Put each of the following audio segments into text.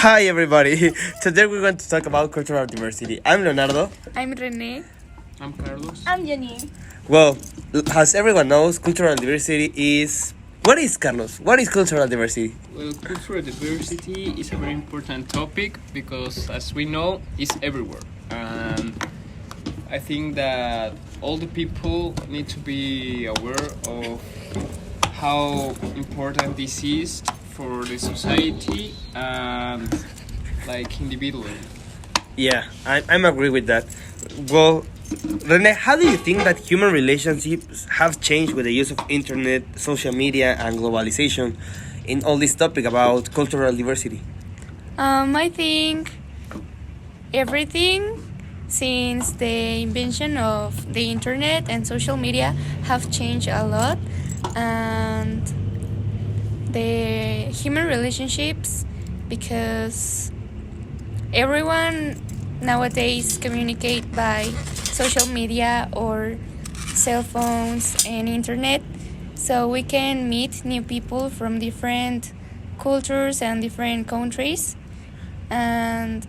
Hi everybody. Today we're going to talk about cultural diversity. I'm Leonardo. I'm Renee. I'm Carlos. I'm Janine. Well, as everyone knows, cultural diversity is... What is, Carlos? What is cultural diversity? Well, cultural diversity is a very important topic because, as we know, it's everywhere. And I think that all the people need to be aware of how important this is for the society and like individually. Yeah, I'm agree with that. Well, Rene, how do you think that human relationships have changed with the use of internet, social media, and globalization in all this topic about cultural diversity? I think everything since the invention of the internet and social media have changed a lot, and the human relationships, because everyone nowadays communicate by social media or cell phones and internet, so we can meet new people from different cultures and different countries, and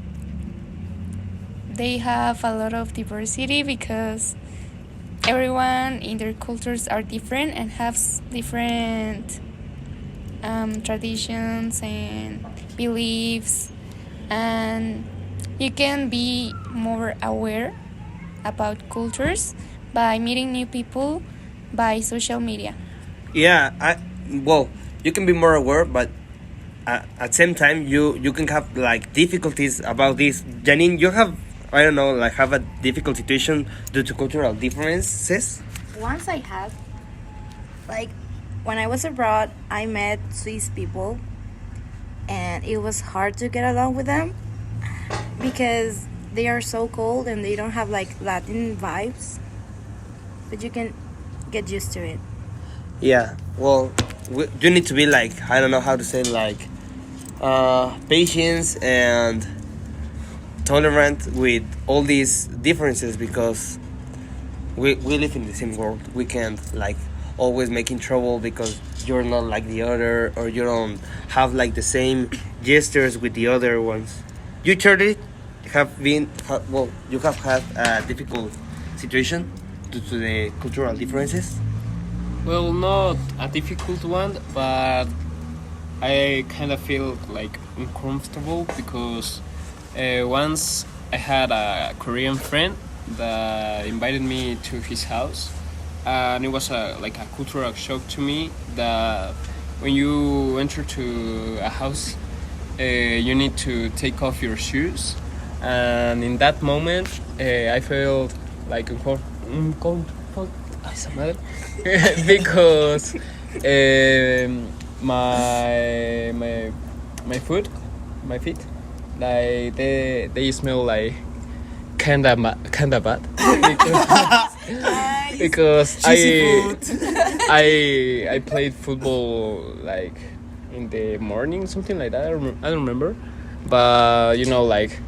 they have a lot of diversity because everyone in their cultures are different and have different traditions and beliefs, and you can be more aware about cultures by meeting new people by social media. Yeah, well, you can be more aware, but at the same time, you can have like difficulties about this. Janine, you have, I don't know, like have a difficult situation due to cultural differences. Once I had, like, when I was abroad, I met Swiss people, and it was hard to get along with them because they are so cold and they don't have like Latin vibes, but you can get used to it. Yeah, well, you need to be like, I don't know how to say, like, patience and tolerant with all these differences because we live in the same world. We can't like always making trouble because you're not like the other or you don't have like the same gestures with the other ones. You Charlie you have had a difficult situation due to the cultural differences. Well, not a difficult one, but I kind of feel like uncomfortable because once I had a Korean friend that invited me to his house, and it was like a cultural shock to me that when you enter to a house, you need to take off your shoes, and in that moment, I felt like because my foot, my feet, like they smell like kinda bad because I played football like in the morning, something like that. I don't remember, but you know, like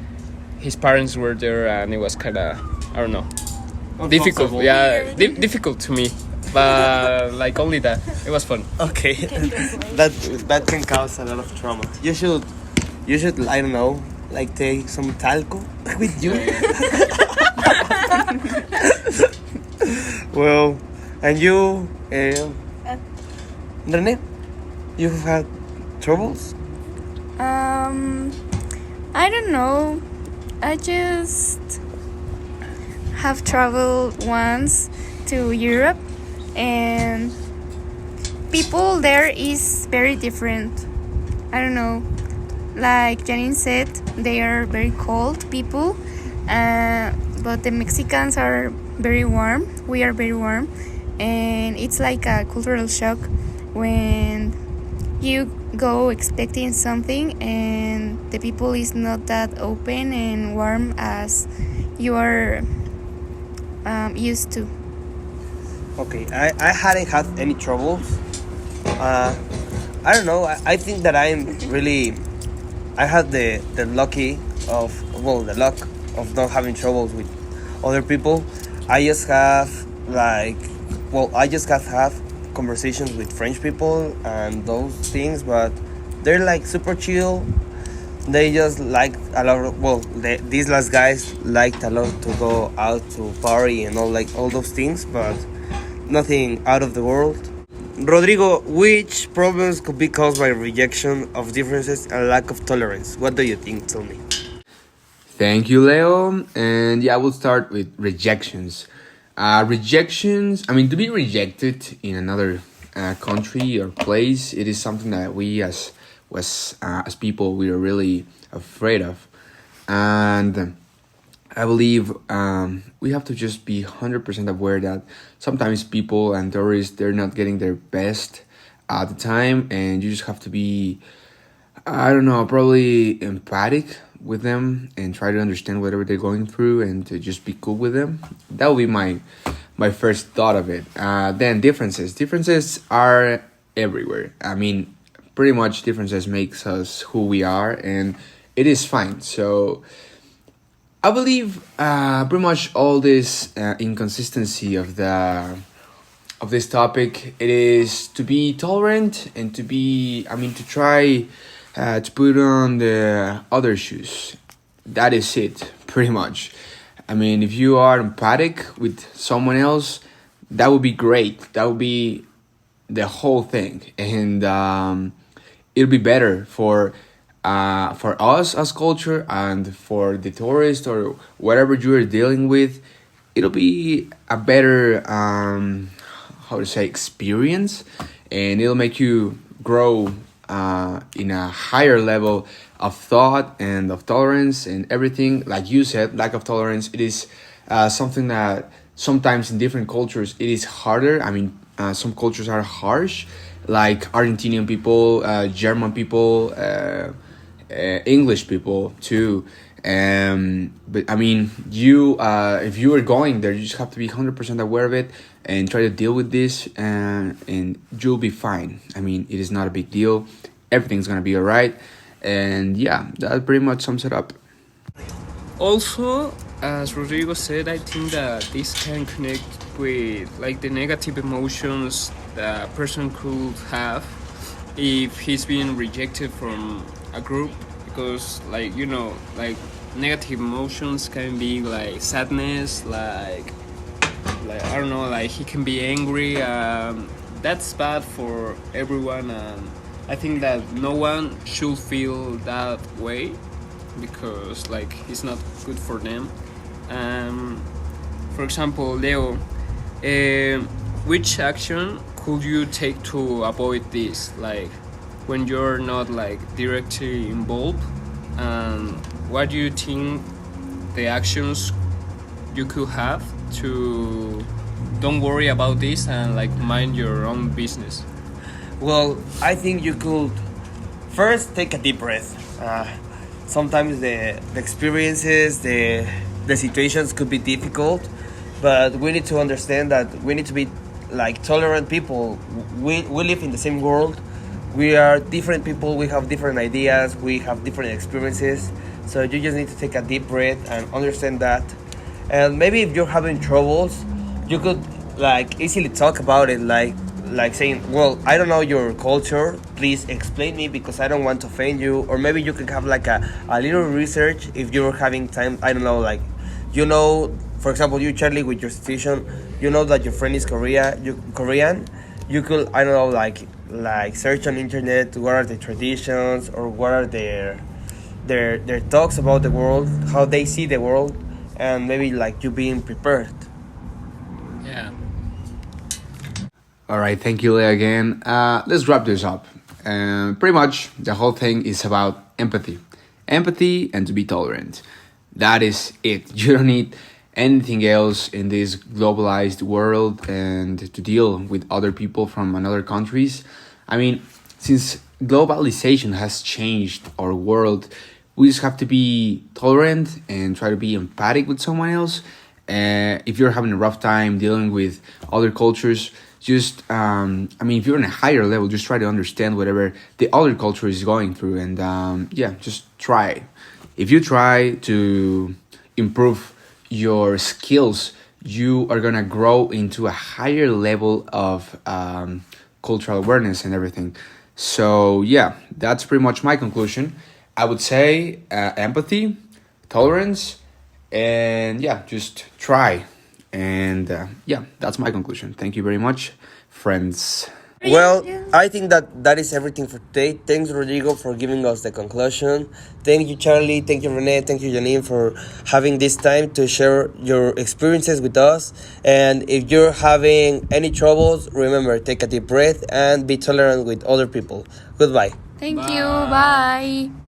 his parents were there, and it was kinda, I don't know, difficult. Yeah, difficult to me, but like only that, it was fun. Okay, that can cause a lot of trauma. You should I don't know, like take some talco with you. Well, and you, Rene, you've had troubles? I don't know. I just have traveled once to Europe, and people there is very different. I don't know. Like Janine said, they are very cold people, but the Mexicans are very warm. We are very warm, and it's like a cultural shock when you go expecting something and the people is not that open and warm as you are used to. Okay, I hadn't had any troubles. I don't know. I think that I had the luck of not having troubles with other people. I just have conversations with French people and those things, but they're like super chill. They just liked a lot. Well, these last guys liked a lot to go out to party and all those things, but nothing out of the world. Rodrigo, which problems could be caused by rejection of differences and lack of tolerance? What do you think? Tell me. Thank you, Leo. And yeah, we'll start with rejections. Rejections, I mean, to be rejected in another country or place, it is something that we as people, we are really afraid of. And I believe we have to just be 100% aware that sometimes people and tourists, they're not getting their best at the time, and you just have to be, I don't know, probably empathic with them and try to understand whatever they're going through and to just be cool with them. That would be my first thought of it. Then differences. Differences are everywhere. I mean, pretty much differences makes us who we are, and it is fine. So I believe pretty much all this inconsistency of this topic, it is to be tolerant and to be, I mean, to try to put on the other shoes. That is it, pretty much. I mean, if you are empathic with someone else, that would be great. That would be the whole thing, and it'll be better for us as culture and for the tourist or whatever you are dealing with. It'll be a better how to say experience, and it'll make you grow in a higher level of thought and of tolerance and everything. Like you said, lack of tolerance, it is something that sometimes in different cultures it is harder. I mean, some cultures are harsh, like Argentinian people, German people, English people too. But I mean, you if you are going there, you just have to be 100% aware of it and try to deal with this, and you'll be fine. I mean, it is not a big deal. Everything's gonna be alright, and yeah, that pretty much sums it up. Also, as Rodrigo said, I think that this can connect with like the negative emotions that a person could have if he's being rejected from a group, because like like negative emotions can be like sadness, like I don't know, like he can be angry. That's bad for everyone, and I think that no one should feel that way because like it's not good for them. um, for example, Leo, which action could you take to avoid this, like when you're not like directly involved, and what do you think the actions you could have to don't worry about this and like mind your own business? Well, I think you could first take a deep breath. Sometimes the experiences, the situations could be difficult, but we need to understand that we need to be like tolerant people. We live in the same world. We are different people. We have different ideas. We have different experiences. So you just need to take a deep breath and understand that. And maybe if you're having troubles, you could like easily talk about it, like saying, well, I don't know your culture, please explain me because I don't want to offend you. Or maybe you can have like a little research if you're having time. I don't know, like, for example, you Charlie, with your situation, that your friend is Korean. You could, I don't know, like search on internet what are the traditions or what are their talks about the world, how they see the world, and maybe like you being prepared. Yeah. All right, thank you, Leah, again. Let's wrap this up. Pretty much the whole thing is about empathy. Empathy and to be tolerant. That is it. You don't need anything else in this globalized world and to deal with other people from other countries. I mean, since globalization has changed our world, we just have to be tolerant and try to be empathic with someone else. If you're having a rough time dealing with other cultures, just if you're on a higher level, just try to understand whatever the other culture is going through, and just try. If you try to improve your skills, you are gonna grow into a higher level of cultural awareness and everything. So yeah, that's pretty much my conclusion. I would say empathy, tolerance, and yeah, just try. And yeah, that's my conclusion. Thank you very much, friends. Well, I think that is everything for today. Thanks, Rodrigo, for giving us the conclusion. Thank you, Charlie. Thank you, Renee. Thank you, Janine, for having this time to share your experiences with us. And if you're having any troubles, remember, take a deep breath and be tolerant with other people. Goodbye. Thank you. Bye.